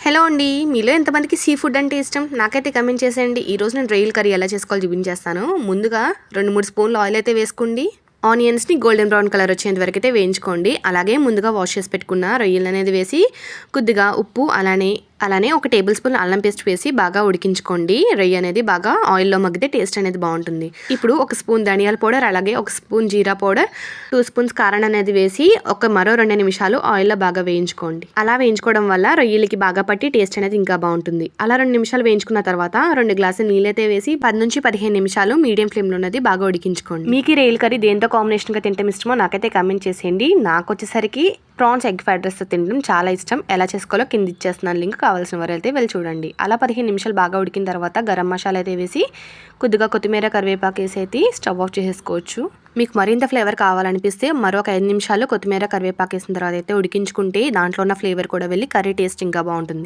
Hello అండి. మీలో ఎంతమందికి సీ ఫుడ్ అంటే ఇష్టం? నాకైతే కమెంట్ చేసేయండి. ఈరోజు నేను రొయ్యల కర్రీ ఎలా చేసుకోవాలో చూపించేస్తాను. ముందుగా 2, 3 స్పూన్లు ఆయిల్ అయితే వేసుకోండి. ఆనియన్స్ని గోల్డెన్ బ్రౌన్ కలర్ వచ్చేంత వరకు అయితే వేయించుకోండి. అలాగే ముందుగా వాష్ చేసి పెట్టుకున్న రొయ్యలు అనేది వేసి కొద్దిగా ఉప్పు అలానే 1 టేబుల్ స్పూన్ అల్లం పేస్ట్ వేసి బాగా ఉడికించుకోండి. రొయ్య అనేది బాగా ఆయిల్లో మగ్గితే టేస్ట్ అనేది బాగుంటుంది. ఇప్పుడు 1 స్పూన్ ధనియాల పౌడర్, అలాగే 1 స్పూన్ జీరా పౌడర్, 2 స్పూన్స్ కారం అనేది వేసి మరో 2 నిమిషాలు ఆయిల్లో బాగా వేయించుకోండి. అలా వేయించుకోవడం వల్ల రొయ్యలకి బాగా పట్టి టేస్ట్ అనేది ఇంకా బాగుంటుంది. అలా 2 నిమిషాలు వేయించుకున్న తర్వాత 2 గ్లాసులు నీళ్ళైతే వేసి 10 నుంచి 15 నిమిషాలు మీడియం ఫ్లేమ్లో ఉన్నది బాగా ఉడికించుకోండి. మీకు ఈ రొయ్యల కర్రీ దేంతో కాంబినేషన్గా తింటే ఇష్టమో నాకైతే కామెంట్ చేసేయండి. నాకు వచ్చేసరికి ప్రాన్స్ ఎగ్ ఫ్రైడ్ రైస్తో తినడం చాలా ఇష్టం. ఎలా చేసుకోవాలో కింద ఇచ్చేస్తున్నాను లింక్, కావాల్సిన వారు అయితే వెళ్ళి చూడండి. అలా 15 నిమిషాలు బాగా ఉడికిన తర్వాత గరం మసాలా అయితే వేసి కొద్దిగా కొత్తిమీర కరివేపాకు వేసి అయితే స్టవ్ ఆఫ్ చేసేసుకోవచ్చు. మీకు మరింత ఫ్లేవర్ కావాలనిపిస్తే మరొక 5 నిమిషాలు కొత్తిమీర కరివేపాకు వేసిన తర్వాత అయితే ఉడికించుకుంటే దాంట్లో ఉన్న ఫ్లేవర్ కూడా వెళ్ళి కర్రీ టేస్ట్ ఇంకా బాగుంటుంది.